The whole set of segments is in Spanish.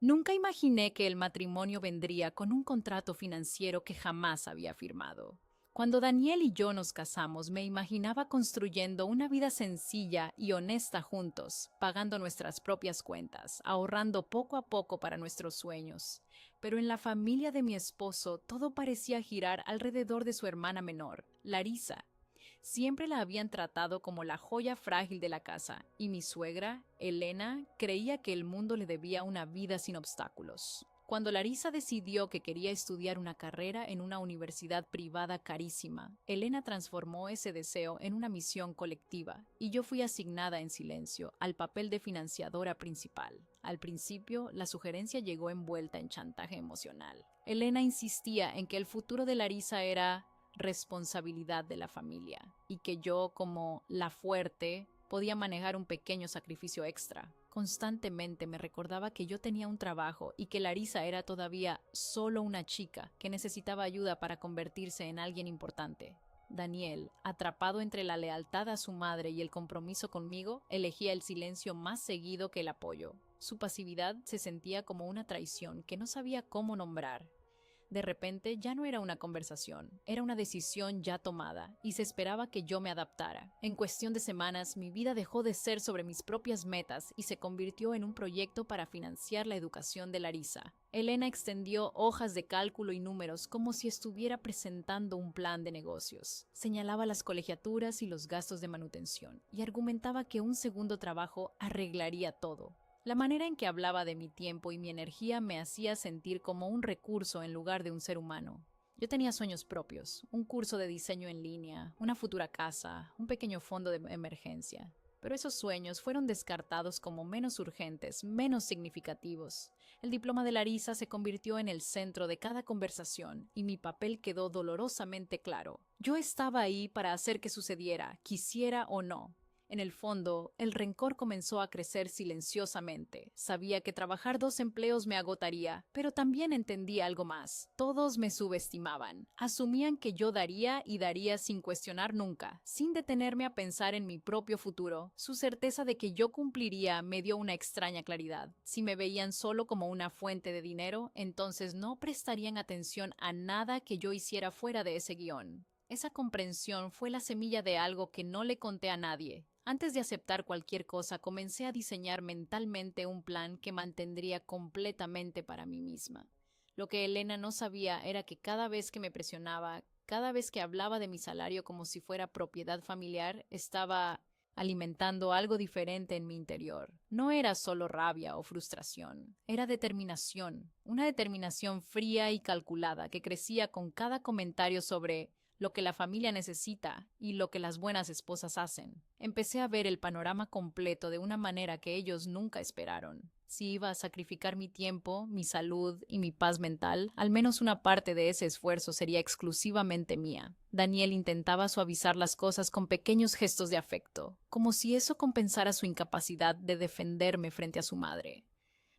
Nunca imaginé que el matrimonio vendría con un contrato financiero que jamás había firmado. Cuando Daniel y yo nos casamos, me imaginaba construyendo una vida sencilla y honesta juntos, pagando nuestras propias cuentas, ahorrando poco a poco para nuestros sueños. Pero en la familia de mi esposo todo parecía girar alrededor de su hermana menor, Larisa. Siempre la habían tratado como la joya frágil de la casa, y mi suegra, Elena, creía que el mundo le debía una vida sin obstáculos. Cuando Larisa decidió que quería estudiar una carrera en una universidad privada carísima, Elena transformó ese deseo en una misión colectiva, y yo fui asignada en silencio al papel de financiadora principal. Al principio, la sugerencia llegó envuelta en chantaje emocional. Elena insistía en que el futuro de Larisa era responsabilidad de la familia y que yo, como la fuerte, podía manejar un pequeño sacrificio extra. Constantemente me recordaba que yo tenía un trabajo y que Larisa era todavía solo una chica que necesitaba ayuda para convertirse en alguien importante. Daniel, atrapado entre la lealtad a su madre y el compromiso conmigo, elegía el silencio más seguido que el apoyo. Su pasividad se sentía como una traición que no sabía cómo nombrar. De repente ya no era una conversación, era una decisión ya tomada, y se esperaba que yo me adaptara. En cuestión de semanas, mi vida dejó de ser sobre mis propias metas y se convirtió en un proyecto para financiar la educación de Larisa. Elena extendió hojas de cálculo y números como si estuviera presentando un plan de negocios. Señalaba las colegiaturas y los gastos de manutención, y argumentaba que un segundo trabajo arreglaría todo. La manera en que hablaba de mi tiempo y mi energía me hacía sentir como un recurso en lugar de un ser humano. Yo tenía sueños propios, un curso de diseño en línea, una futura casa, un pequeño fondo de emergencia. Pero esos sueños fueron descartados como menos urgentes, menos significativos. El diploma de Larisa se convirtió en el centro de cada conversación y mi papel quedó dolorosamente claro. Yo estaba ahí para hacer que sucediera, quisiera o no. En el fondo, el rencor comenzó a crecer silenciosamente. Sabía que trabajar 2 empleos me agotaría, pero también entendía algo más. Todos me subestimaban. Asumían que yo daría y daría sin cuestionar nunca, sin detenerme a pensar en mi propio futuro. Su certeza de que yo cumpliría me dio una extraña claridad. Si me veían solo como una fuente de dinero, entonces no prestarían atención a nada que yo hiciera fuera de ese guión. Esa comprensión fue la semilla de algo que no le conté a nadie. Antes de aceptar cualquier cosa, comencé a diseñar mentalmente un plan que mantendría completamente para mí misma. Lo que Elena no sabía era que cada vez que me presionaba, cada vez que hablaba de mi salario como si fuera propiedad familiar, estaba alimentando algo diferente en mi interior. No era solo rabia o frustración, era determinación, una determinación fría y calculada que crecía con cada comentario sobre lo que la familia necesita y lo que las buenas esposas hacen. Empecé a ver el panorama completo de una manera que ellos nunca esperaron. Si iba a sacrificar mi tiempo, mi salud y mi paz mental, al menos una parte de ese esfuerzo sería exclusivamente mía. Daniel intentaba suavizar las cosas con pequeños gestos de afecto, como si eso compensara su incapacidad de defenderme frente a su madre.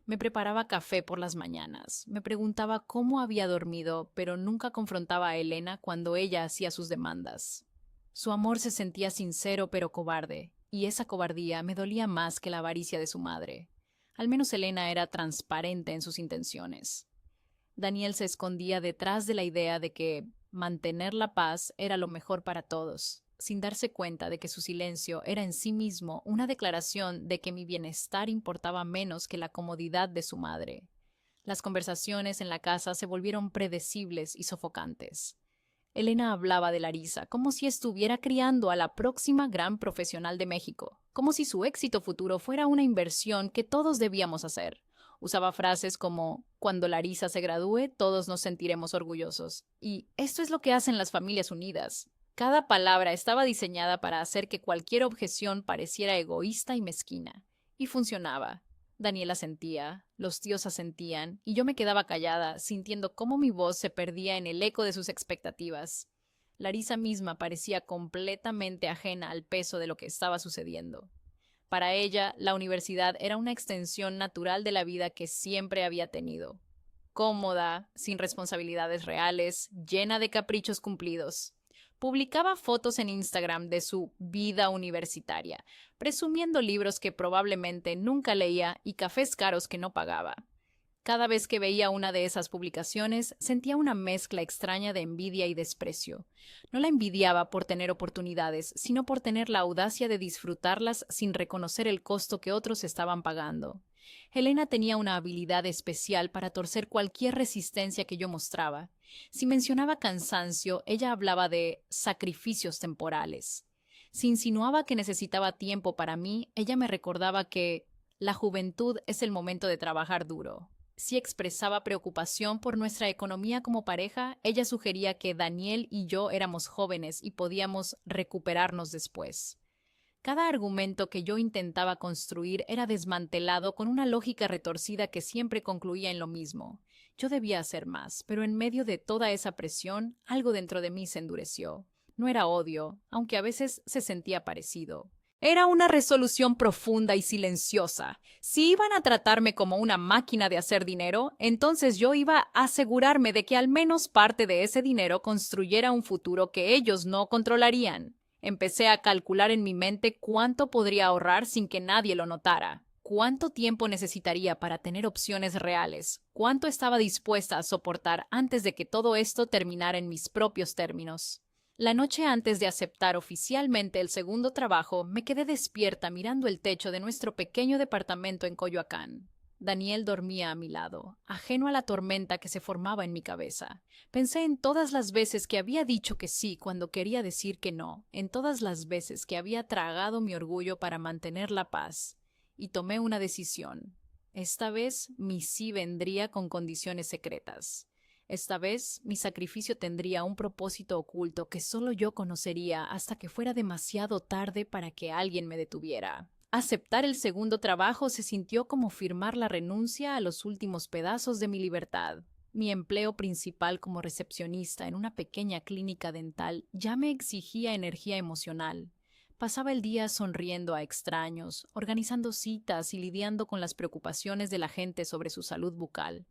Me preparaba café por las mañanas. Me preguntaba cómo había dormido, pero nunca confrontaba a Elena cuando ella hacía sus demandas. Su amor se sentía sincero pero cobarde, y esa cobardía me dolía más que la avaricia de su madre. Al menos Elena era transparente en sus intenciones. Daniel se escondía detrás de la idea de que mantener la paz era lo mejor para todos, sin darse cuenta de que su silencio era en sí mismo una declaración de que mi bienestar importaba menos que la comodidad de su madre. Las conversaciones en la casa se volvieron predecibles y sofocantes. Elena hablaba de Larisa como si estuviera criando a la próxima gran profesional de México, como si su éxito futuro fuera una inversión que todos debíamos hacer. Usaba frases como, cuando Larisa se gradúe, todos nos sentiremos orgullosos. Y esto es lo que hacen las familias unidas. Cada palabra estaba diseñada para hacer que cualquier objeción pareciera egoísta y mezquina. Y funcionaba. Daniela sentía, los tíos asentían, y yo me quedaba callada, sintiendo cómo mi voz se perdía en el eco de sus expectativas. Larisa misma parecía completamente ajena al peso de lo que estaba sucediendo. Para ella, la universidad era una extensión natural de la vida que siempre había tenido. Cómoda, sin responsabilidades reales, llena de caprichos cumplidos. Publicaba fotos en Instagram de su vida universitaria, presumiendo libros que probablemente nunca leía y cafés caros que no pagaba. Cada vez que veía una de esas publicaciones, sentía una mezcla extraña de envidia y desprecio. No la envidiaba por tener oportunidades, sino por tener la audacia de disfrutarlas sin reconocer el costo que otros estaban pagando. Helena tenía una habilidad especial para torcer cualquier resistencia que yo mostraba. Si mencionaba cansancio, ella hablaba de sacrificios temporales. Si insinuaba que necesitaba tiempo para mí, ella me recordaba que la juventud es el momento de trabajar duro. Si expresaba preocupación por nuestra economía como pareja, ella sugería que Daniel y yo éramos jóvenes y podíamos recuperarnos después. Cada argumento que yo intentaba construir era desmantelado con una lógica retorcida que siempre concluía en lo mismo. Yo debía hacer más, pero en medio de toda esa presión, algo dentro de mí se endureció. No era odio, aunque a veces se sentía parecido. Era una resolución profunda y silenciosa. Si iban a tratarme como una máquina de hacer dinero, entonces yo iba a asegurarme de que al menos parte de ese dinero construyera un futuro que ellos no controlarían. Empecé a calcular en mi mente cuánto podría ahorrar sin que nadie lo notara. ¿Cuánto tiempo necesitaría para tener opciones reales? ¿Cuánto estaba dispuesta a soportar antes de que todo esto terminara en mis propios términos? La noche antes de aceptar oficialmente el segundo trabajo, me quedé despierta mirando el techo de nuestro pequeño departamento en Coyoacán. Daniel dormía a mi lado, ajeno a la tormenta que se formaba en mi cabeza. Pensé en todas las veces que había dicho que sí cuando quería decir que no, en todas las veces que había tragado mi orgullo para mantener la paz. Y tomé una decisión. Esta vez mi sí vendría con condiciones secretas. Esta vez mi sacrificio tendría un propósito oculto que solo yo conocería hasta que fuera demasiado tarde para que alguien me detuviera. Aceptar el segundo trabajo se sintió como firmar la renuncia a los últimos pedazos de mi libertad. Mi empleo principal como recepcionista en una pequeña clínica dental ya me exigía energía emocional. Pasaba el día sonriendo a extraños, organizando citas y lidiando con las preocupaciones de la gente sobre su salud bucal.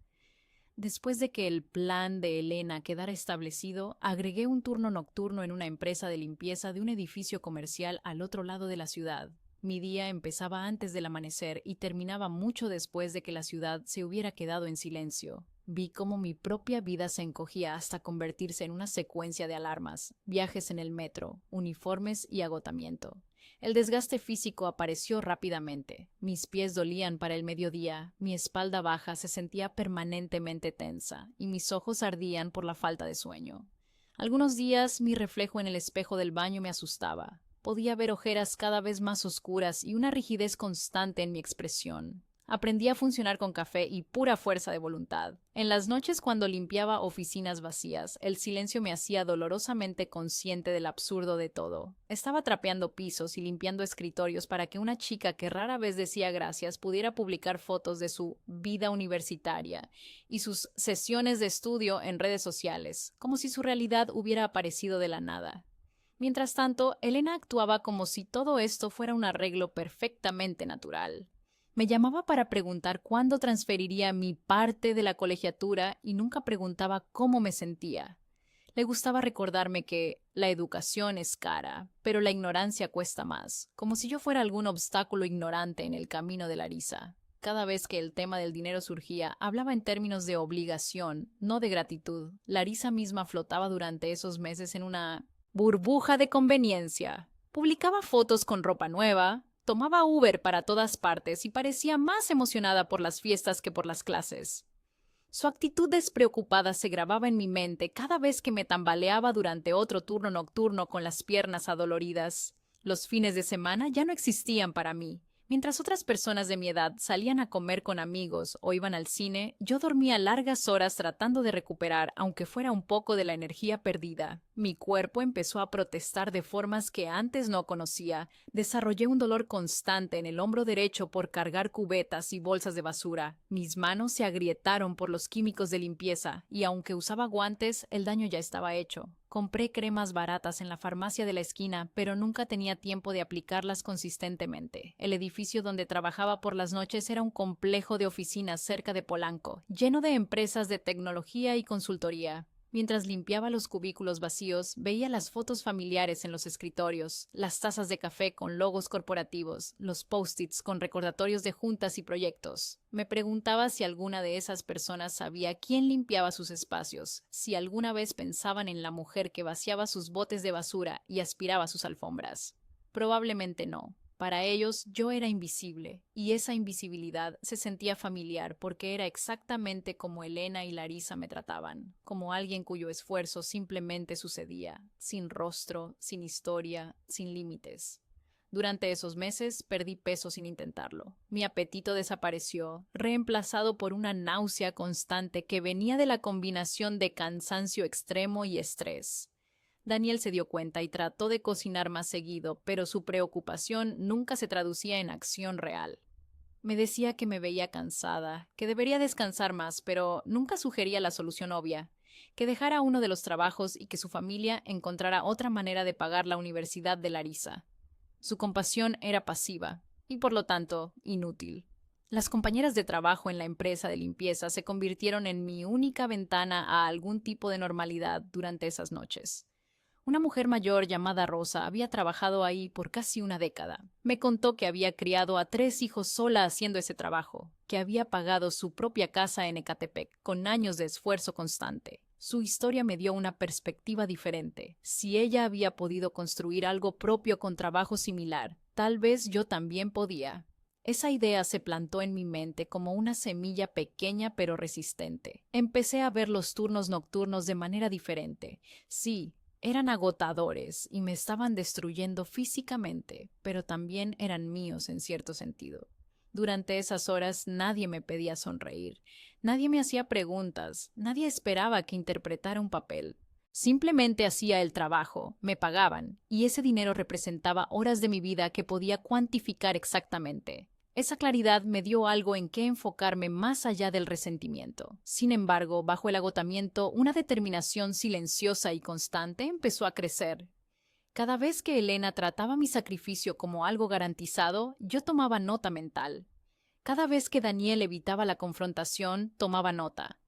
Después de que el plan de Helena quedara establecido, agregué un turno nocturno en una empresa de limpieza de un edificio comercial al otro lado de la ciudad. Mi día empezaba antes del amanecer y terminaba mucho después de que la ciudad se hubiera quedado en silencio. Vi cómo mi propia vida se encogía hasta convertirse en una secuencia de alarmas, viajes en el metro, uniformes y agotamiento. El desgaste físico apareció rápidamente. Mis pies dolían para el mediodía, mi espalda baja se sentía permanentemente tensa y mis ojos ardían por la falta de sueño. Algunos días mi reflejo en el espejo del baño me asustaba. Podía ver ojeras cada vez más oscuras y una rigidez constante en mi expresión. Aprendí a funcionar con café y pura fuerza de voluntad. En las noches cuando limpiaba oficinas vacías, el silencio me hacía dolorosamente consciente del absurdo de todo. Estaba trapeando pisos y limpiando escritorios para que una chica que rara vez decía gracias pudiera publicar fotos de su vida universitaria y sus sesiones de estudio en redes sociales, como si su realidad hubiera aparecido de la nada. Mientras tanto, Helena actuaba como si todo esto fuera un arreglo perfectamente natural. Me llamaba para preguntar cuándo transferiría mi parte de la colegiatura y nunca preguntaba cómo me sentía. Le gustaba recordarme que la educación es cara, pero la ignorancia cuesta más, como si yo fuera algún obstáculo ignorante en el camino de Larisa. Cada vez que el tema del dinero surgía, hablaba en términos de obligación, no de gratitud. Larisa misma flotaba durante esos meses en una burbuja de conveniencia. Publicaba fotos con ropa nueva, tomaba Uber para todas partes y parecía más emocionada por las fiestas que por las clases. Su actitud despreocupada se grababa en mi mente cada vez que me tambaleaba durante otro turno nocturno con las piernas adoloridas. Los fines de semana ya no existían para mí. Mientras otras personas de mi edad salían a comer con amigos o iban al cine, yo dormía largas horas tratando de recuperar, aunque fuera un poco de la energía perdida. Mi cuerpo empezó a protestar de formas que antes no conocía. Desarrollé un dolor constante en el hombro derecho por cargar cubetas y bolsas de basura. Mis manos se agrietaron por los químicos de limpieza, y aunque usaba guantes, el daño ya estaba hecho. Compré cremas baratas en la farmacia de la esquina, pero nunca tenía tiempo de aplicarlas consistentemente. El edificio donde trabajaba por las noches era un complejo de oficinas cerca de Polanco, lleno de empresas de tecnología y consultoría. Mientras limpiaba los cubículos vacíos, veía las fotos familiares en los escritorios, las tazas de café con logos corporativos, los post-its con recordatorios de juntas y proyectos. Me preguntaba si alguna de esas personas sabía quién limpiaba sus espacios, si alguna vez pensaban en la mujer que vaciaba sus botes de basura y aspiraba sus alfombras. Probablemente no. Para ellos yo era invisible, y esa invisibilidad se sentía familiar porque era exactamente como Elena y Larisa me trataban, como alguien cuyo esfuerzo simplemente sucedía, sin rostro, sin historia, sin límites. Durante esos meses perdí peso sin intentarlo. Mi apetito desapareció, reemplazado por una náusea constante que venía de la combinación de cansancio extremo y estrés. Daniel se dio cuenta y trató de cocinar más seguido, pero su preocupación nunca se traducía en acción real. Me decía que me veía cansada, que debería descansar más, pero nunca sugería la solución obvia, que dejara uno de los trabajos y que su familia encontrara otra manera de pagar la universidad de Larisa. Su compasión era pasiva y, por lo tanto, inútil. Las compañeras de trabajo en la empresa de limpieza se convirtieron en mi única ventana a algún tipo de normalidad durante esas noches. Una mujer mayor llamada Rosa había trabajado ahí por casi una década. Me contó que había criado a 3 hijos sola haciendo ese trabajo, que había pagado su propia casa en Ecatepec con años de esfuerzo constante. Su historia me dio una perspectiva diferente. Si ella había podido construir algo propio con trabajo similar, tal vez yo también podía. Esa idea se plantó en mi mente como una semilla pequeña pero resistente. Empecé a ver los turnos nocturnos de manera diferente. Sí, eran agotadores y me estaban destruyendo físicamente, pero también eran míos en cierto sentido. Durante esas horas nadie me pedía sonreír, nadie me hacía preguntas, nadie esperaba que interpretara un papel. Simplemente hacía el trabajo, me pagaban, y ese dinero representaba horas de mi vida que podía cuantificar exactamente. Esa claridad me dio algo en qué enfocarme más allá del resentimiento. Sin embargo, bajo el agotamiento, una determinación silenciosa y constante empezó a crecer. Cada vez que Elena trataba mi sacrificio como algo garantizado, yo tomaba nota mental. Cada vez que Daniel evitaba la confrontación, tomaba nota.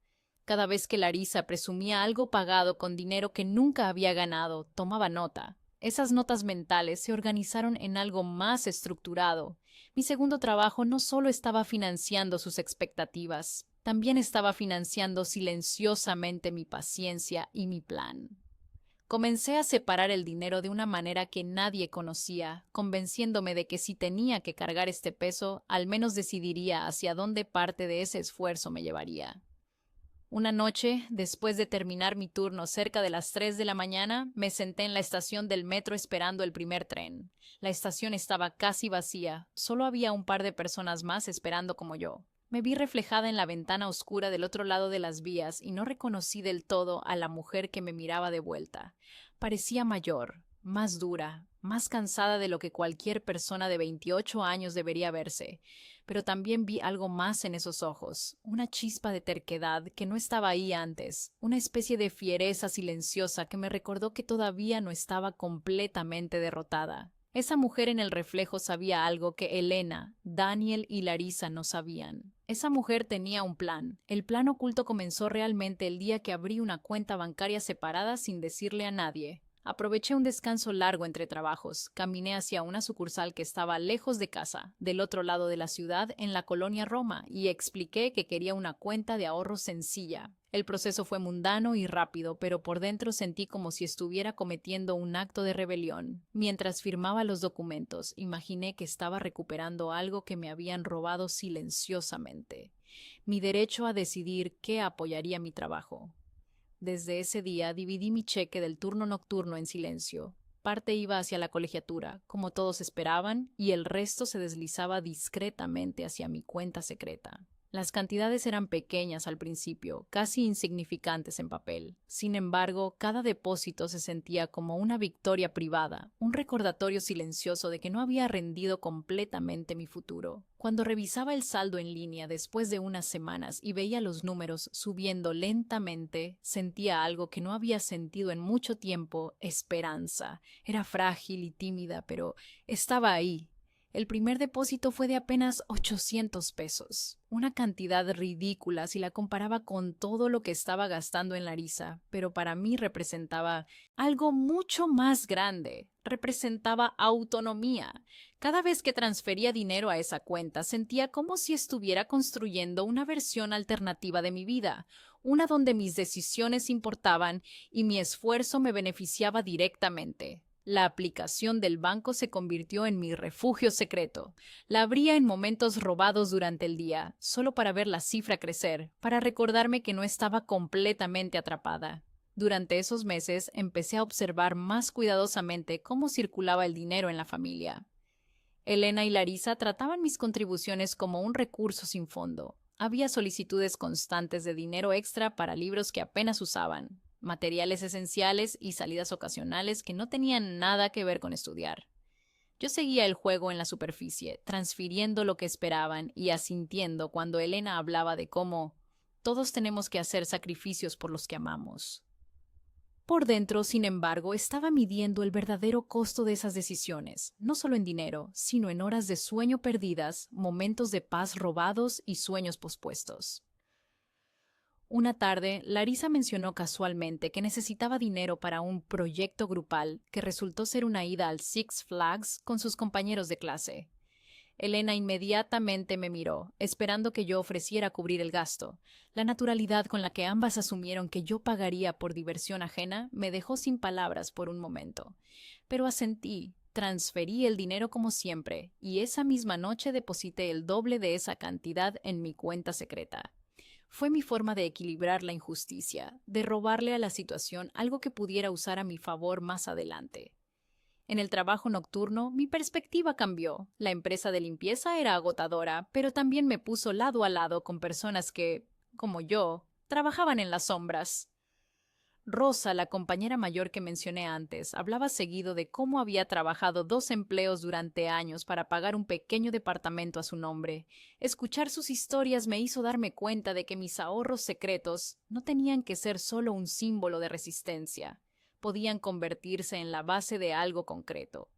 Cada vez que Larisa presumía algo pagado con dinero que nunca había ganado, tomaba nota. Esas notas mentales se organizaron en algo más estructurado. Mi segundo trabajo no solo estaba financiando sus expectativas, también estaba financiando silenciosamente mi paciencia y mi plan. Comencé a separar el dinero de una manera que nadie conocía, convenciéndome de que si tenía que cargar este peso, al menos decidiría hacia dónde parte de ese esfuerzo me llevaría. Una noche, después de terminar mi turno cerca de las 3 de la mañana, me senté en la estación del metro esperando el primer tren. La estación estaba casi vacía, solo había un par de personas más esperando como yo. Me vi reflejada en la ventana oscura del otro lado de las vías y no reconocí del todo a la mujer que me miraba de vuelta. Parecía mayor, más dura, más cansada de lo que cualquier persona de 28 años debería verse. Pero también vi algo más en esos ojos, una chispa de terquedad que no estaba ahí antes, una especie de fiereza silenciosa que me recordó que todavía no estaba completamente derrotada. Esa mujer en el reflejo sabía algo que Elena, Daniel y Larisa no sabían. Esa mujer tenía un plan. El plan oculto comenzó realmente el día que abrí una cuenta bancaria separada sin decirle a nadie. Aproveché un descanso largo entre trabajos. Caminé hacia una sucursal que estaba lejos de casa, del otro lado de la ciudad, en la colonia Roma, y expliqué que quería una cuenta de ahorro sencilla. El proceso fue mundano y rápido, pero por dentro sentí como si estuviera cometiendo un acto de rebelión. Mientras firmaba los documentos, imaginé que estaba recuperando algo que me habían robado silenciosamente: mi derecho a decidir qué apoyaría mi trabajo. Desde ese día dividí mi cheque del turno nocturno en silencio. Parte iba hacia la colegiatura, como todos esperaban, y el resto se deslizaba discretamente hacia mi cuenta secreta. Las cantidades eran pequeñas al principio, casi insignificantes en papel. Sin embargo, cada depósito se sentía como una victoria privada, un recordatorio silencioso de que no había rendido completamente mi futuro. Cuando revisaba el saldo en línea después de unas semanas y veía los números subiendo lentamente, sentía algo que no había sentido en mucho tiempo: esperanza. Era frágil y tímida, pero estaba ahí. El primer depósito fue de apenas 800 pesos, una cantidad ridícula si la comparaba con todo lo que estaba gastando en Larisa, pero para mí representaba algo mucho más grande. Representaba autonomía. Cada vez que transfería dinero a esa cuenta, sentía como si estuviera construyendo una versión alternativa de mi vida, una donde mis decisiones importaban y mi esfuerzo me beneficiaba directamente. La aplicación del banco se convirtió en mi refugio secreto. La abría en momentos robados durante el día, solo para ver la cifra crecer, para recordarme que no estaba completamente atrapada. Durante esos meses empecé a observar más cuidadosamente cómo circulaba el dinero en la familia. Elena y Larisa trataban mis contribuciones como un recurso sin fondo. Había solicitudes constantes de dinero extra para libros que apenas usaban, materiales esenciales y salidas ocasionales que no tenían nada que ver con estudiar. Yo seguía el juego en la superficie, transfiriendo lo que esperaban y asintiendo cuando Elena hablaba de cómo todos tenemos que hacer sacrificios por los que amamos. Por dentro, sin embargo, estaba midiendo el verdadero costo de esas decisiones, no solo en dinero, sino en horas de sueño perdidas, momentos de paz robados y sueños pospuestos. Una tarde, Larisa mencionó casualmente que necesitaba dinero para un proyecto grupal que resultó ser una ida al Six Flags con sus compañeros de clase. Elena inmediatamente me miró, esperando que yo ofreciera cubrir el gasto. La naturalidad con la que ambas asumieron que yo pagaría por diversión ajena me dejó sin palabras por un momento. Pero asentí, transferí el dinero como siempre, y esa misma noche deposité el doble de esa cantidad en mi cuenta secreta. Fue mi forma de equilibrar la injusticia, de robarle a la situación algo que pudiera usar a mi favor más adelante. En el trabajo nocturno, mi perspectiva cambió. La empresa de limpieza era agotadora, pero también me puso lado a lado con personas que, como yo, trabajaban en las sombras. Rosa, la compañera mayor que mencioné antes, hablaba seguido de cómo había trabajado 2 empleos durante años para pagar un pequeño departamento a su nombre. Escuchar sus historias me hizo darme cuenta de que mis ahorros secretos no tenían que ser solo un símbolo de resistencia. Podían convertirse en la base de algo concreto.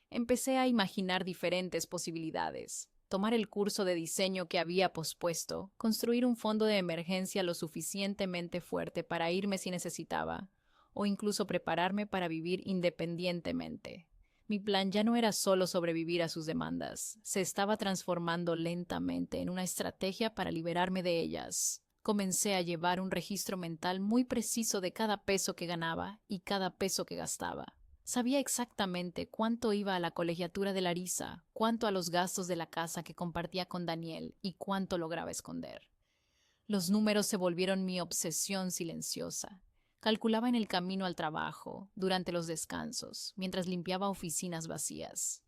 Empecé a imaginar diferentes posibilidades. Tomar el curso de diseño que había pospuesto, construir un fondo de emergencia lo suficientemente fuerte para irme si necesitaba, o incluso prepararme para vivir independientemente. Mi plan ya no era solo sobrevivir a sus demandas, se estaba transformando lentamente en una estrategia para liberarme de ellas. Comencé a llevar un registro mental muy preciso de cada peso que ganaba y cada peso que gastaba. Sabía exactamente cuánto iba a la colegiatura de Larisa, cuánto a los gastos de la casa que compartía con Daniel y cuánto lograba esconder. Los números se volvieron mi obsesión silenciosa. Calculaba en el camino al trabajo, durante los descansos, mientras limpiaba oficinas vacías.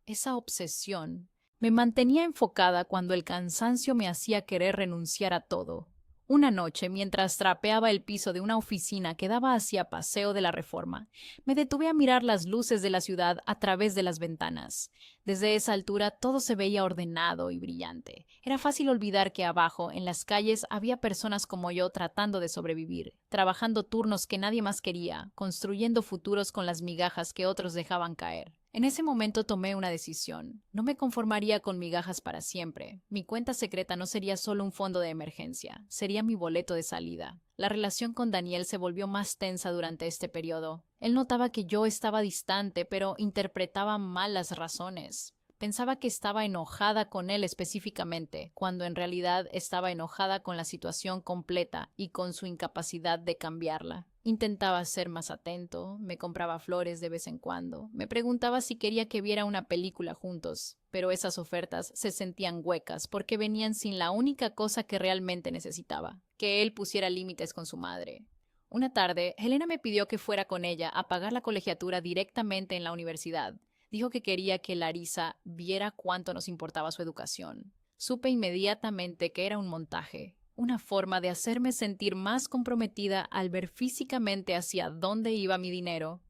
Esa obsesión me mantenía enfocada cuando el cansancio me hacía querer renunciar a todo. Una noche, mientras trapeaba el piso de una oficina que daba hacia Paseo de la Reforma, me detuve a mirar las luces de la ciudad a través de las ventanas. Desde esa altura todo se veía ordenado y brillante. Era fácil olvidar que abajo, en las calles, había personas como yo tratando de sobrevivir, trabajando turnos que nadie más quería, construyendo futuros con las migajas que otros dejaban caer. En ese momento tomé una decisión. No me conformaría con migajas para siempre. Mi cuenta secreta no sería solo un fondo de emergencia, sería mi boleto de salida. La relación con Daniel se volvió más tensa durante este periodo. Él notaba que yo estaba distante, pero interpretaba mal las razones. Pensaba que estaba enojada con él específicamente, cuando en realidad estaba enojada con la situación completa y con su incapacidad de cambiarla. Intentaba ser más atento, me compraba flores de vez en cuando, me preguntaba si quería que viera una película juntos, pero esas ofertas se sentían huecas porque venían sin la única cosa que realmente necesitaba, que él pusiera límites con su madre. Una tarde, Helena me pidió que fuera con ella a pagar la colegiatura directamente en la universidad. Dijo que quería que Larisa viera cuánto nos importaba su educación. Supe inmediatamente que era un montaje, una forma de hacerme sentir más comprometida al ver físicamente hacia dónde iba mi dinero.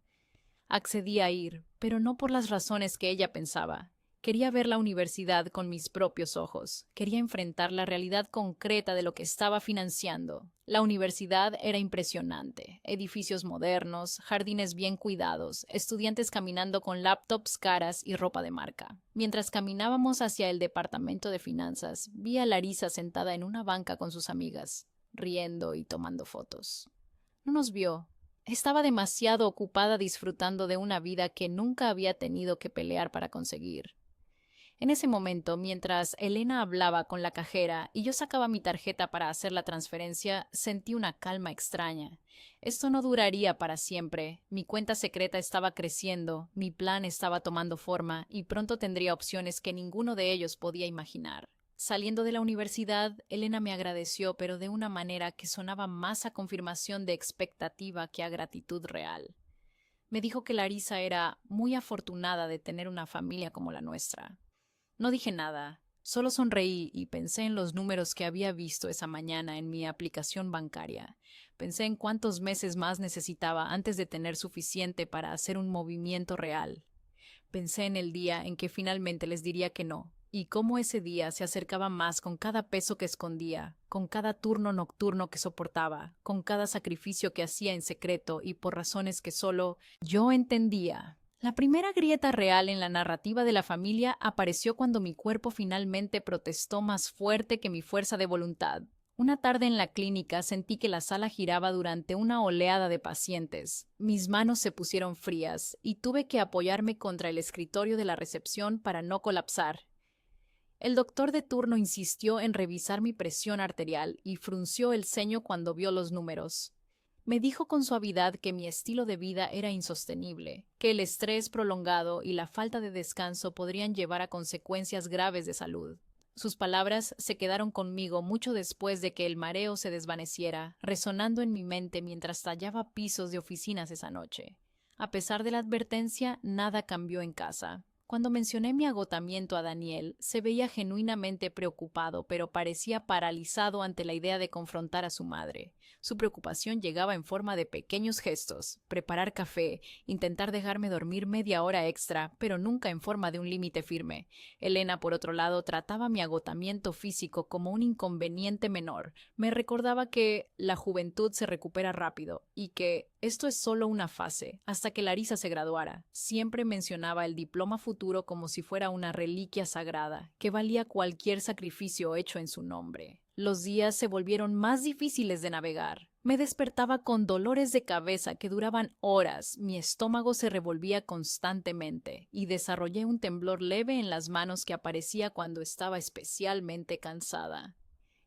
Accedí a ir, pero no por las razones que ella pensaba. Quería ver la universidad con mis propios ojos. Quería enfrentar la realidad concreta de lo que estaba financiando. La universidad era impresionante. Edificios modernos, jardines bien cuidados, estudiantes caminando con laptops caras y ropa de marca. Mientras caminábamos hacia el departamento de finanzas, vi a Larisa sentada en una banca con sus amigas, riendo y tomando fotos. No nos vio. Estaba demasiado ocupada disfrutando de una vida que nunca había tenido que pelear para conseguir. En ese momento, mientras Elena hablaba con la cajera y yo sacaba mi tarjeta para hacer la transferencia, sentí una calma extraña. Esto no duraría para siempre. Mi cuenta secreta estaba creciendo, mi plan estaba tomando forma y pronto tendría opciones que ninguno de ellos podía imaginar. Saliendo de la universidad, Elena me agradeció, pero de una manera que sonaba más a confirmación de expectativa que a gratitud real. Me dijo que Larisa era muy afortunada de tener una familia como la nuestra. No dije nada, solo sonreí y pensé en los números que había visto esa mañana en mi aplicación bancaria. Pensé en cuántos meses más necesitaba antes de tener suficiente para hacer un movimiento real. Pensé en el día en que finalmente les diría que no, y cómo ese día se acercaba más con cada peso que escondía, con cada turno nocturno que soportaba, con cada sacrificio que hacía en secreto y por razones que solo yo entendía. La primera grieta real en la narrativa de la familia apareció cuando mi cuerpo finalmente protestó más fuerte que mi fuerza de voluntad. Una tarde en la clínica sentí que la sala giraba durante una oleada de pacientes. Mis manos se pusieron frías y tuve que apoyarme contra el escritorio de la recepción para no colapsar. El doctor de turno insistió en revisar mi presión arterial y frunció el ceño cuando vio los números. Me dijo con suavidad que mi estilo de vida era insostenible, que el estrés prolongado y la falta de descanso podrían llevar a consecuencias graves de salud. Sus palabras se quedaron conmigo mucho después de que el mareo se desvaneciera, resonando en mi mente mientras tallaba pisos de oficinas esa noche. A pesar de la advertencia, nada cambió en casa. Cuando mencioné mi agotamiento a Daniel, se veía genuinamente preocupado, pero parecía paralizado ante la idea de confrontar a su madre. Su preocupación llegaba en forma de pequeños gestos: preparar café, intentar dejarme dormir media hora extra, pero nunca en forma de un límite firme. Elena, por otro lado, trataba mi agotamiento físico como un inconveniente menor. Me recordaba que la juventud se recupera rápido y que esto es solo una fase, hasta que Larisa se graduara. Siempre mencionaba el diploma futuro como si fuera una reliquia sagrada, que valía cualquier sacrificio hecho en su nombre. Los días se volvieron más difíciles de navegar. Me despertaba con dolores de cabeza que duraban horas, mi estómago se revolvía constantemente y desarrollé un temblor leve en las manos que aparecía cuando estaba especialmente cansada.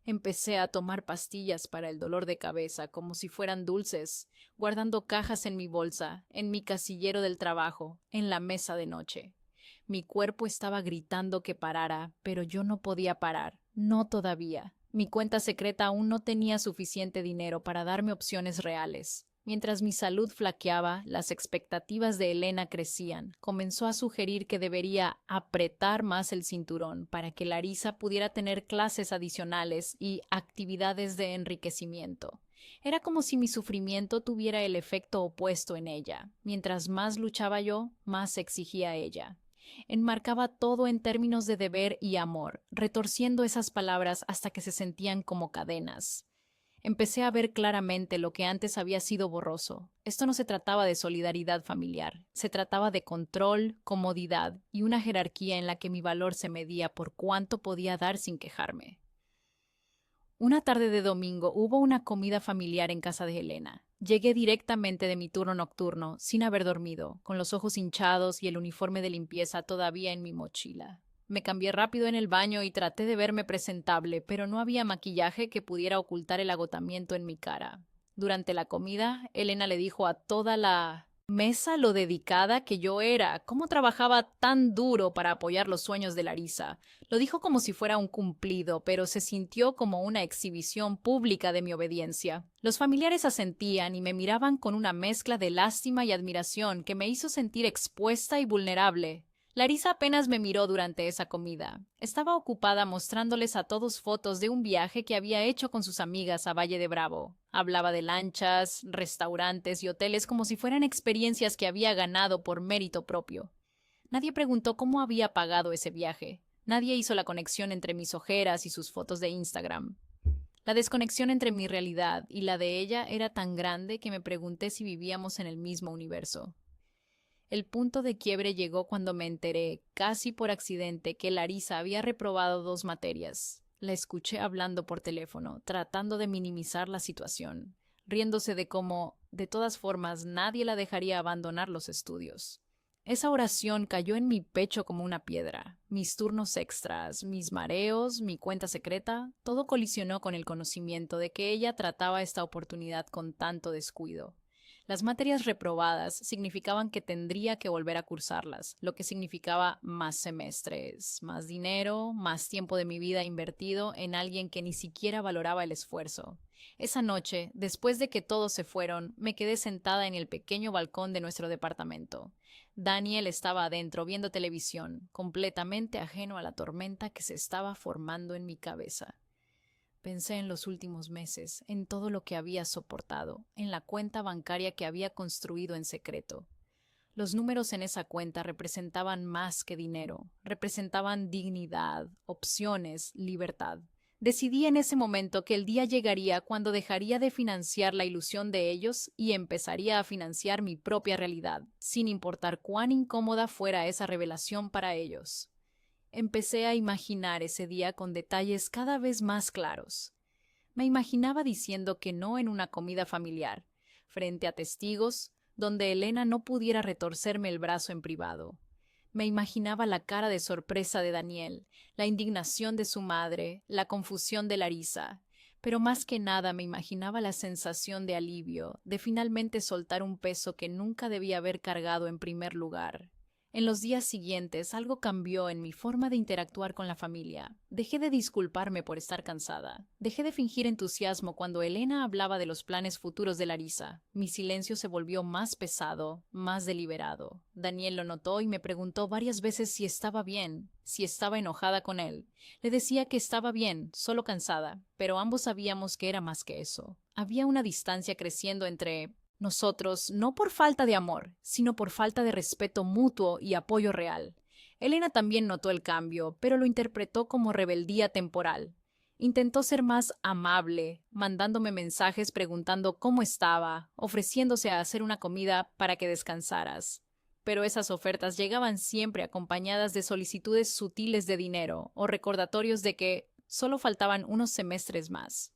Empecé a tomar pastillas para el dolor de cabeza como si fueran dulces, guardando cajas en mi bolsa, en mi casillero del trabajo, en la mesa de noche. Mi cuerpo estaba gritando que parara, pero yo no podía parar, no todavía. Mi cuenta secreta aún no tenía suficiente dinero para darme opciones reales. Mientras mi salud flaqueaba, las expectativas de Elena crecían. Comenzó a sugerir que debería apretar más el cinturón para que Larisa pudiera tener clases adicionales y actividades de enriquecimiento. Era como si mi sufrimiento tuviera el efecto opuesto en ella. Mientras más luchaba yo, más exigía ella. Enmarcaba todo en términos de deber y amor, retorciendo esas palabras hasta que se sentían como cadenas. Empecé a ver claramente lo que antes había sido borroso. Esto no se trataba de solidaridad familiar, se trataba de control, comodidad y una jerarquía en la que mi valor se medía por cuánto podía dar sin quejarme. Una tarde de domingo hubo una comida familiar en casa de Elena. Llegué directamente de mi turno nocturno, sin haber dormido, con los ojos hinchados y el uniforme de limpieza todavía en mi mochila. Me cambié rápido en el baño y traté de verme presentable, pero no había maquillaje que pudiera ocultar el agotamiento en mi cara. Durante la comida, Elena le dijo a toda la mesa lo dedicada que yo era, cómo trabajaba tan duro para apoyar los sueños de Larisa. Lo dijo como si fuera un cumplido, pero se sintió como una exhibición pública de mi obediencia. Los familiares asentían y me miraban con una mezcla de lástima y admiración que me hizo sentir expuesta y vulnerable. Larisa apenas me miró durante esa comida. Estaba ocupada mostrándoles a todos fotos de un viaje que había hecho con sus amigas a Valle de Bravo. Hablaba de lanchas, restaurantes y hoteles como si fueran experiencias que había ganado por mérito propio. Nadie preguntó cómo había pagado ese viaje. Nadie hizo la conexión entre mis ojeras y sus fotos de Instagram. La desconexión entre mi realidad y la de ella era tan grande que me pregunté si vivíamos en el mismo universo. El punto de quiebre llegó cuando me enteré, casi por accidente, que Larisa había reprobado 2 materias. La escuché hablando por teléfono, tratando de minimizar la situación, riéndose de cómo, de todas formas, nadie la dejaría abandonar los estudios. Esa oración cayó en mi pecho como una piedra. Mis turnos extras, mis mareos, mi cuenta secreta, todo colisionó con el conocimiento de que ella trataba esta oportunidad con tanto descuido. Las materias reprobadas significaban que tendría que volver a cursarlas, lo que significaba más semestres, más dinero, más tiempo de mi vida invertido en alguien que ni siquiera valoraba el esfuerzo. Esa noche, después de que todos se fueron, me quedé sentada en el pequeño balcón de nuestro departamento. Daniel estaba adentro viendo televisión, completamente ajeno a la tormenta que se estaba formando en mi cabeza. Pensé en los últimos meses, en todo lo que había soportado, en la cuenta bancaria que había construido en secreto. Los números en esa cuenta representaban más que dinero, representaban dignidad, opciones, libertad. Decidí en ese momento que el día llegaría cuando dejaría de financiar la ilusión de ellos y empezaría a financiar mi propia realidad, sin importar cuán incómoda fuera esa revelación para ellos. Empecé a imaginar ese día con detalles cada vez más claros. Me imaginaba diciendo que no en una comida familiar, frente a testigos, donde Elena no pudiera retorcerme el brazo en privado. Me imaginaba la cara de sorpresa de Daniel, la indignación de su madre, la confusión de Larisa, pero más que nada me imaginaba la sensación de alivio, de finalmente soltar un peso que nunca debía haber cargado en primer lugar. En los días siguientes algo cambió en mi forma de interactuar con la familia. Dejé de disculparme por estar cansada. Dejé de fingir entusiasmo cuando Elena hablaba de los planes futuros de Larisa. Mi silencio se volvió más pesado, más deliberado. Daniel lo notó y me preguntó varias veces si estaba bien, si estaba enojada con él. Le decía que estaba bien, solo cansada, pero ambos sabíamos que era más que eso. Había una distancia creciendo entre nosotros, no por falta de amor, sino por falta de respeto mutuo y apoyo real. Elena también notó el cambio, pero lo interpretó como rebeldía temporal. Intentó ser más amable, mandándome mensajes preguntando cómo estaba, ofreciéndose a hacer una comida para que descansaras. Pero esas ofertas llegaban siempre acompañadas de solicitudes sutiles de dinero o recordatorios de que solo faltaban unos semestres más.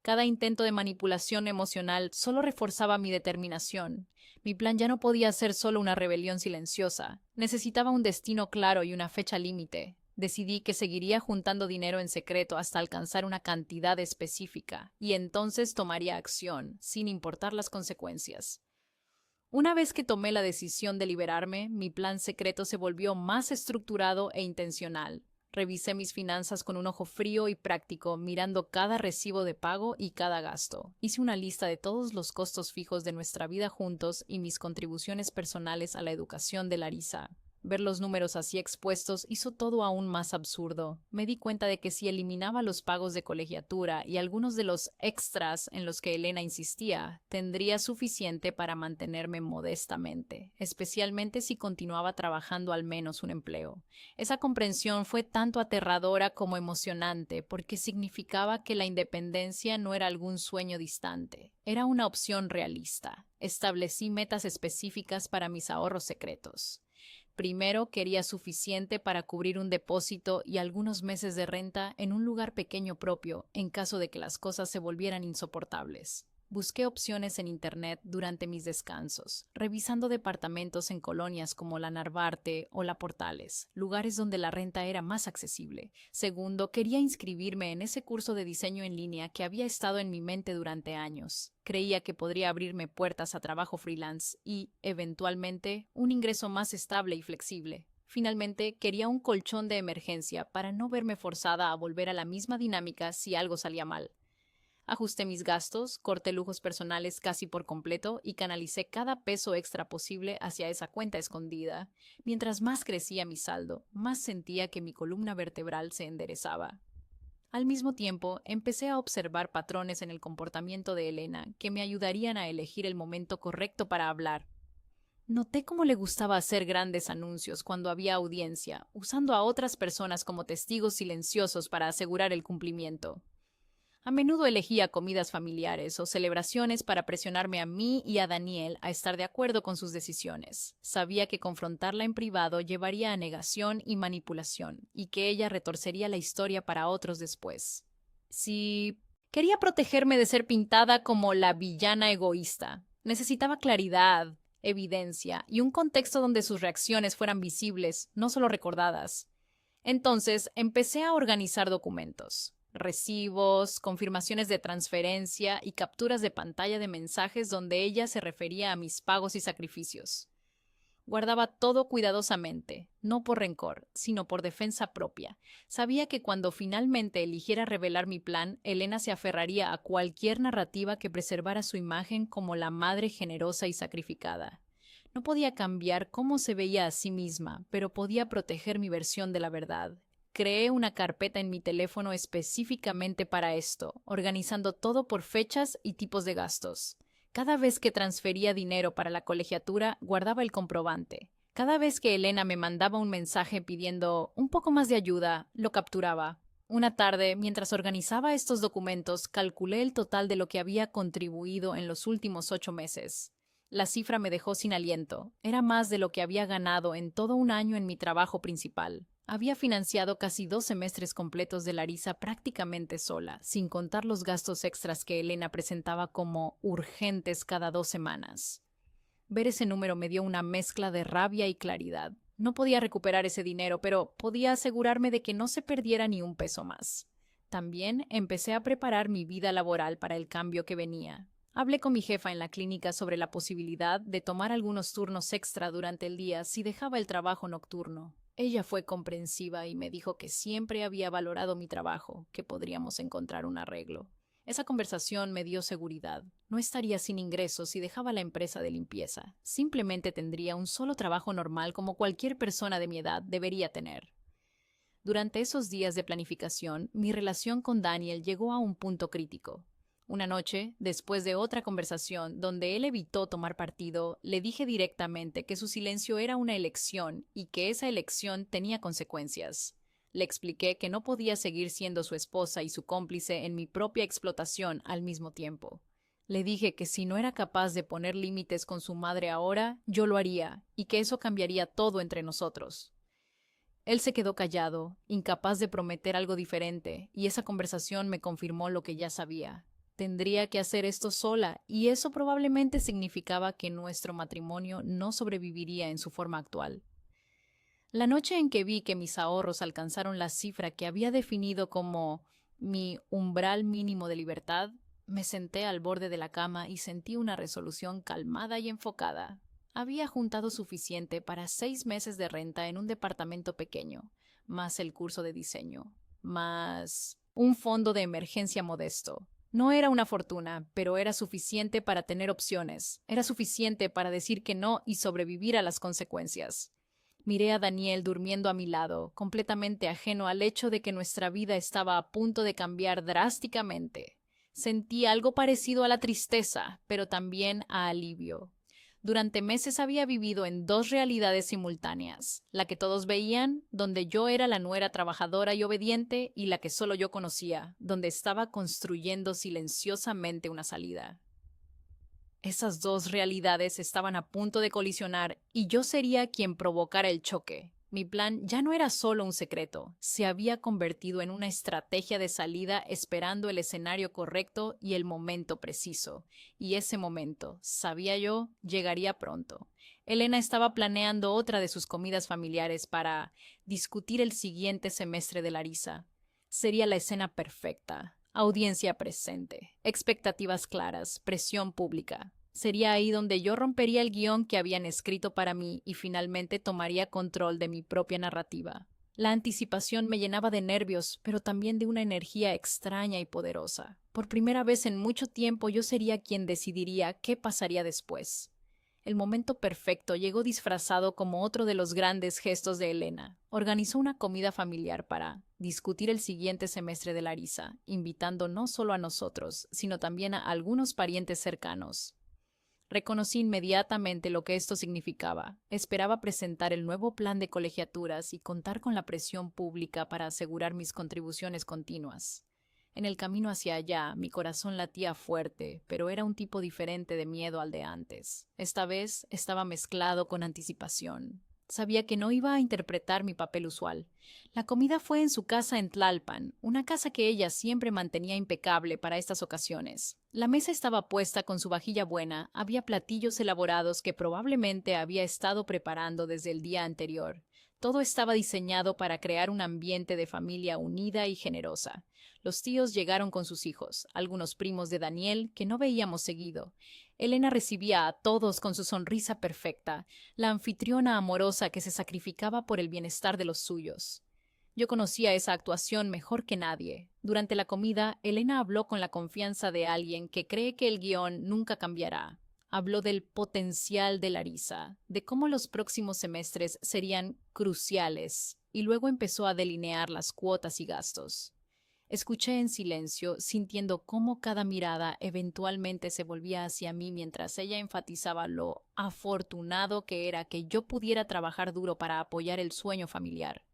Cada intento de manipulación emocional solo reforzaba mi determinación. Mi plan ya no podía ser solo una rebelión silenciosa. Necesitaba un destino claro y una fecha límite. Decidí que seguiría juntando dinero en secreto hasta alcanzar una cantidad específica, y entonces tomaría acción, sin importar las consecuencias. Una vez que tomé la decisión de liberarme, mi plan secreto se volvió más estructurado e intencional. Revisé mis finanzas con un ojo frío y práctico, mirando cada recibo de pago y cada gasto. Hice una lista de todos los costos fijos de nuestra vida juntos y mis contribuciones personales a la educación de Larisa. Ver los números así expuestos hizo todo aún más absurdo. Me di cuenta de que si eliminaba los pagos de colegiatura y algunos de los extras en los que Elena insistía, tendría suficiente para mantenerme modestamente, especialmente si continuaba trabajando al menos un empleo. Esa comprensión fue tanto aterradora como emocionante, porque significaba que la independencia no era algún sueño distante, era una opción realista. Establecí metas específicas para mis ahorros secretos. Primero, quería suficiente para cubrir un depósito y algunos meses de renta en un lugar pequeño propio, en caso de que las cosas se volvieran insoportables. Busqué opciones en Internet durante mis descansos, revisando departamentos en colonias como la Narvarte o la Portales, lugares donde la renta era más accesible. Segundo, quería inscribirme en ese curso de diseño en línea que había estado en mi mente durante años. Creía que podría abrirme puertas a trabajo freelance y, eventualmente, un ingreso más estable y flexible. Finalmente, quería un colchón de emergencia para no verme forzada a volver a la misma dinámica si algo salía mal. Ajusté mis gastos, corté lujos personales casi por completo y canalicé cada peso extra posible hacia esa cuenta escondida. Mientras más crecía mi saldo, más sentía que mi columna vertebral se enderezaba. Al mismo tiempo, empecé a observar patrones en el comportamiento de Elena que me ayudarían a elegir el momento correcto para hablar. Noté cómo le gustaba hacer grandes anuncios cuando había audiencia, usando a otras personas como testigos silenciosos para asegurar el cumplimiento. A menudo elegía comidas familiares o celebraciones para presionarme a mí y a Daniel a estar de acuerdo con sus decisiones. Sabía que confrontarla en privado llevaría a negación y manipulación, y que ella retorcería la historia para otros después. Si quería protegerme de ser pintada como la villana egoísta, necesitaba claridad, evidencia y un contexto donde sus reacciones fueran visibles, no solo recordadas. Entonces empecé a organizar documentos, recibos, confirmaciones de transferencia y capturas de pantalla de mensajes donde ella se refería a mis pagos y sacrificios. Guardaba todo cuidadosamente, no por rencor, sino por defensa propia. Sabía que cuando finalmente eligiera revelar mi plan, Elena se aferraría a cualquier narrativa que preservara su imagen como la madre generosa y sacrificada. No podía cambiar cómo se veía a sí misma, pero podía proteger mi versión de la verdad. Creé una carpeta en mi teléfono específicamente para esto, organizando todo por fechas y tipos de gastos. Cada vez que transfería dinero para la colegiatura, guardaba el comprobante. Cada vez que Elena me mandaba un mensaje pidiendo un poco más de ayuda, lo capturaba. Una tarde, mientras organizaba estos documentos, calculé el total de lo que había contribuido en los últimos 8 meses. La cifra me dejó sin aliento. Era más de lo que había ganado en todo un año en mi trabajo principal. Había financiado casi 2 semestres completos de Larisa prácticamente sola, sin contar los gastos extras que Elena presentaba como urgentes cada 2 semanas. Ver ese número me dio una mezcla de rabia y claridad. No podía recuperar ese dinero, pero podía asegurarme de que no se perdiera ni un peso más. También empecé a preparar mi vida laboral para el cambio que venía. Hablé con mi jefa en la clínica sobre la posibilidad de tomar algunos turnos extra durante el día si dejaba el trabajo nocturno. Ella fue comprensiva y me dijo que siempre había valorado mi trabajo, que podríamos encontrar un arreglo. Esa conversación me dio seguridad. No estaría sin ingresos si dejaba la empresa de limpieza. Simplemente tendría un solo trabajo normal como cualquier persona de mi edad debería tener. Durante esos días de planificación, mi relación con Daniel llegó a un punto crítico. Una noche, después de otra conversación donde él evitó tomar partido, le dije directamente que su silencio era una elección y que esa elección tenía consecuencias. Le expliqué que no podía seguir siendo su esposa y su cómplice en mi propia explotación al mismo tiempo. Le dije que si no era capaz de poner límites con su madre ahora, yo lo haría, y que eso cambiaría todo entre nosotros. Él se quedó callado, incapaz de prometer algo diferente, y esa conversación me confirmó lo que ya sabía. Tendría que hacer esto sola, y eso probablemente significaba que nuestro matrimonio no sobreviviría en su forma actual. La noche en que vi que mis ahorros alcanzaron la cifra que había definido como mi umbral mínimo de libertad, me senté al borde de la cama y sentí una resolución calmada y enfocada. Había juntado suficiente para 6 meses de renta en un departamento pequeño, más el curso de diseño, más un fondo de emergencia modesto. No era una fortuna, pero era suficiente para tener opciones. Era suficiente para decir que no y sobrevivir a las consecuencias. Miré a Daniel durmiendo a mi lado, completamente ajeno al hecho de que nuestra vida estaba a punto de cambiar drásticamente. Sentí algo parecido a la tristeza, pero también a alivio. Durante meses había vivido en 2 realidades simultáneas, la que todos veían, donde yo era la nuera trabajadora y obediente, y la que solo yo conocía, donde estaba construyendo silenciosamente una salida. Esas 2 realidades estaban a punto de colisionar y yo sería quien provocara el choque. Mi plan ya no era solo un secreto, se había convertido en una estrategia de salida esperando el escenario correcto y el momento preciso. Y ese momento, sabía yo, llegaría pronto. Elena estaba planeando otra de sus comidas familiares para discutir el siguiente semestre de Larisa. Sería la escena perfecta. Audiencia presente, expectativas claras, presión pública. Sería ahí donde yo rompería el guión que habían escrito para mí y finalmente tomaría control de mi propia narrativa. La anticipación me llenaba de nervios, pero también de una energía extraña y poderosa. Por primera vez en mucho tiempo yo sería quien decidiría qué pasaría después. El momento perfecto llegó disfrazado como otro de los grandes gestos de Elena. Organizó una comida familiar para discutir el siguiente semestre de Larisa, invitando no solo a nosotros, sino también a algunos parientes cercanos. Reconocí inmediatamente lo que esto significaba. Esperaba presentar el nuevo plan de colegiaturas y contar con la presión pública para asegurar mis contribuciones continuas. En el camino hacia allá, mi corazón latía fuerte, pero era un tipo diferente de miedo al de antes. Esta vez estaba mezclado con anticipación. Sabía que no iba a interpretar mi papel usual. La comida fue en su casa en Tlalpan, una casa que ella siempre mantenía impecable para estas ocasiones. La mesa estaba puesta con su vajilla buena, había platillos elaborados que probablemente había estado preparando desde el día anterior. Todo estaba diseñado para crear un ambiente de familia unida y generosa. Los tíos llegaron con sus hijos, algunos primos de Daniel que no veíamos seguido. Elena recibía a todos con su sonrisa perfecta, la anfitriona amorosa que se sacrificaba por el bienestar de los suyos. Yo conocía esa actuación mejor que nadie. Durante la comida, Elena habló con la confianza de alguien que cree que el guión nunca cambiará. Habló del potencial de Larisa, de cómo los próximos semestres serían cruciales, y luego empezó a delinear las cuotas y gastos. Escuché en silencio, sintiendo cómo cada mirada eventualmente se volvía hacia mí mientras ella enfatizaba lo afortunado que era que yo pudiera trabajar duro para apoyar el sueño familiar.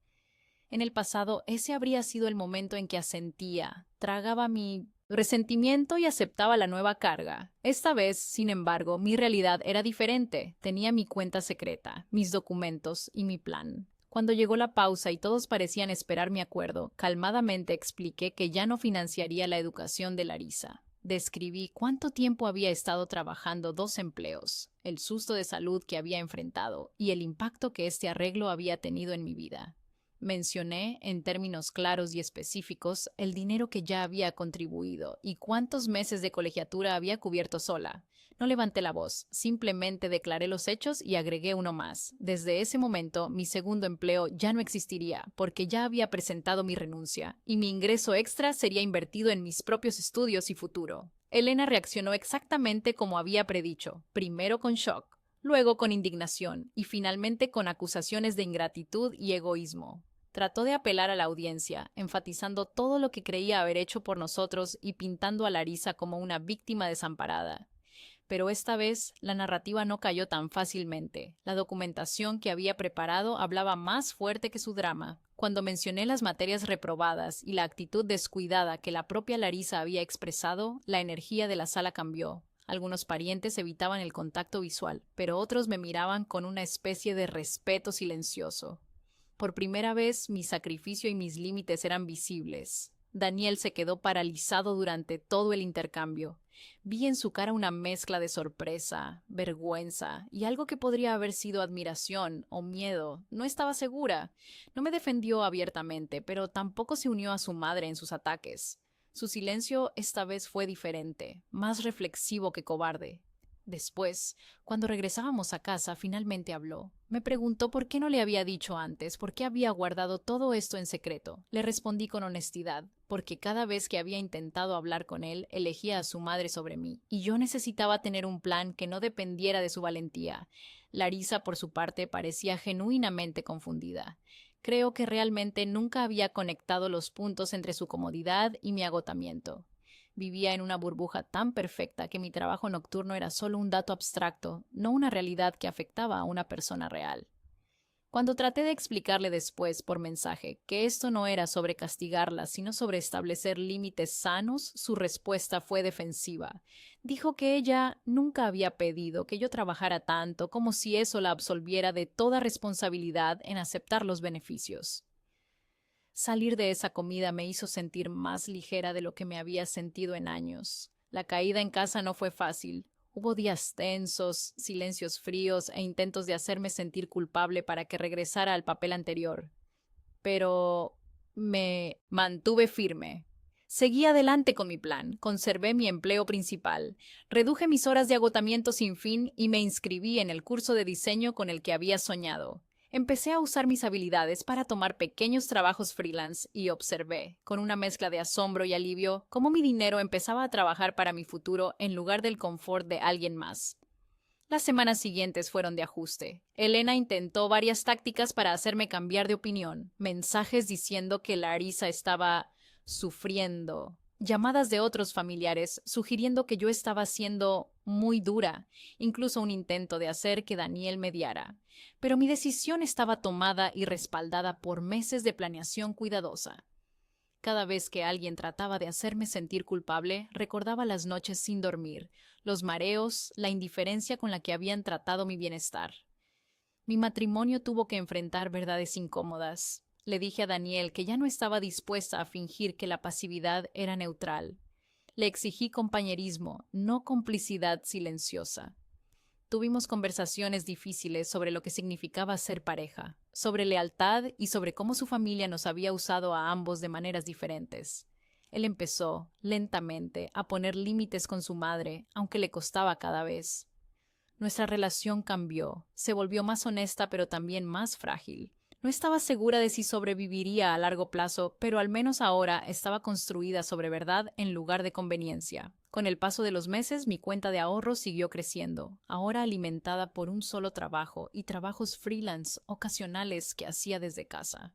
En el pasado, ese habría sido el momento en que asentía, tragaba mi resentimiento y aceptaba la nueva carga. Esta vez, sin embargo, mi realidad era diferente. Tenía mi cuenta secreta, mis documentos y mi plan. Cuando llegó la pausa y todos parecían esperar mi acuerdo, calmadamente expliqué que ya no financiaría la educación de Larisa. Describí cuánto tiempo había estado trabajando 2 empleos, el susto de salud que había enfrentado y el impacto que este arreglo había tenido en mi vida. Mencioné, en términos claros y específicos, el dinero que ya había contribuido y cuántos meses de colegiatura había cubierto sola. No levanté la voz, simplemente declaré los hechos y agregué uno más. Desde ese momento, mi segundo empleo ya no existiría, porque ya había presentado mi renuncia, y mi ingreso extra sería invertido en mis propios estudios y futuro. Elena reaccionó exactamente como había predicho, primero con shock, luego con indignación, y finalmente con acusaciones de ingratitud y egoísmo. Trató de apelar a la audiencia, enfatizando todo lo que creía haber hecho por nosotros y pintando a Larisa como una víctima desamparada. Pero esta vez la narrativa no cayó tan fácilmente. La documentación que había preparado hablaba más fuerte que su drama. Cuando mencioné las materias reprobadas y la actitud descuidada que la propia Larisa había expresado, la energía de la sala cambió. Algunos parientes evitaban el contacto visual, pero otros me miraban con una especie de respeto silencioso. Por primera vez, mi sacrificio y mis límites eran visibles. Daniel se quedó paralizado durante todo el intercambio. Vi en su cara una mezcla de sorpresa, vergüenza y algo que podría haber sido admiración o miedo. No estaba segura. No me defendió abiertamente, pero tampoco se unió a su madre en sus ataques. Su silencio esta vez fue diferente, más reflexivo que cobarde. Después, cuando regresábamos a casa, finalmente habló. Me preguntó por qué no le había dicho antes, por qué había guardado todo esto en secreto. Le respondí con honestidad, porque cada vez que había intentado hablar con él, elegía a su madre sobre mí, y yo necesitaba tener un plan que no dependiera de su valentía. Larisa, por su parte, parecía genuinamente confundida. Creo que realmente nunca había conectado los puntos entre su comodidad y mi agotamiento. Vivía en una burbuja tan perfecta que mi trabajo nocturno era solo un dato abstracto, no una realidad que afectaba a una persona real. Cuando traté de explicarle después por mensaje que esto no era sobre castigarla, sino sobre establecer límites sanos, su respuesta fue defensiva. Dijo que ella nunca había pedido que yo trabajara tanto, como si eso la absolviera de toda responsabilidad en aceptar los beneficios. Salir de esa comida me hizo sentir más ligera de lo que me había sentido en años. La caída en casa no fue fácil. Hubo días tensos, silencios fríos e intentos de hacerme sentir culpable para que regresara al papel anterior. Pero me mantuve firme. Seguí adelante con mi plan, conservé mi empleo principal, reduje mis horas de agotamiento sin fin y me inscribí en el curso de diseño con el que había soñado. Empecé a usar mis habilidades para tomar pequeños trabajos freelance y observé, con una mezcla de asombro y alivio, cómo mi dinero empezaba a trabajar para mi futuro en lugar del confort de alguien más. Las semanas siguientes fueron de ajuste. Elena intentó varias tácticas para hacerme cambiar de opinión, mensajes diciendo que Larisa estaba sufriendo, llamadas de otros familiares sugiriendo que yo estaba siendo muy dura, incluso un intento de hacer que Daniel mediara. Pero mi decisión estaba tomada y respaldada por meses de planeación cuidadosa. Cada vez que alguien trataba de hacerme sentir culpable, recordaba las noches sin dormir, los mareos, la indiferencia con la que habían tratado mi bienestar. Mi matrimonio tuvo que enfrentar verdades incómodas. Le dije a Daniel que ya no estaba dispuesta a fingir que la pasividad era neutral. Le exigí compañerismo, no complicidad silenciosa. Tuvimos conversaciones difíciles sobre lo que significaba ser pareja, sobre lealtad y sobre cómo su familia nos había usado a ambos de maneras diferentes. Él empezó, lentamente, a poner límites con su madre, aunque le costaba cada vez. Nuestra relación cambió, se volvió más honesta pero también más frágil. No estaba segura de si sobreviviría a largo plazo, pero al menos ahora estaba construida sobre verdad en lugar de conveniencia. Con el paso de los meses, mi cuenta de ahorros siguió creciendo, ahora alimentada por un solo trabajo y trabajos freelance ocasionales que hacía desde casa.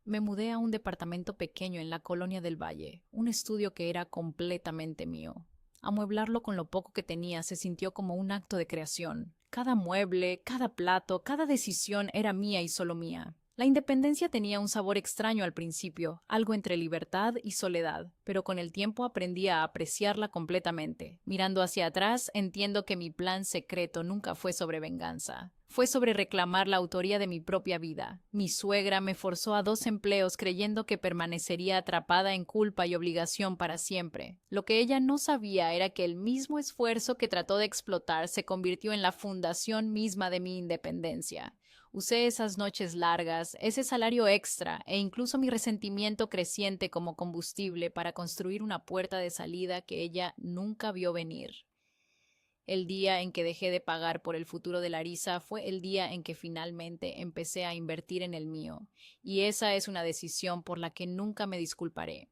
Me mudé a un departamento pequeño en la Colonia del Valle, un estudio que era completamente mío. Amueblarlo con lo poco que tenía se sintió como un acto de creación. Cada mueble, cada plato, cada decisión era mía y solo mía. La independencia tenía un sabor extraño al principio, algo entre libertad y soledad, pero con el tiempo aprendí a apreciarla completamente. Mirando hacia atrás, entiendo que mi plan secreto nunca fue sobre venganza. Fue sobre reclamar la autoría de mi propia vida. Mi suegra me forzó a 2 empleos creyendo que permanecería atrapada en culpa y obligación para siempre. Lo que ella no sabía era que el mismo esfuerzo que trató de explotar se convirtió en la fundación misma de mi independencia. Usé esas noches largas, ese salario extra e incluso mi resentimiento creciente como combustible para construir una puerta de salida que ella nunca vio venir. El día en que dejé de pagar por el futuro de Larisa fue el día en que finalmente empecé a invertir en el mío, y esa es una decisión por la que nunca me disculparé.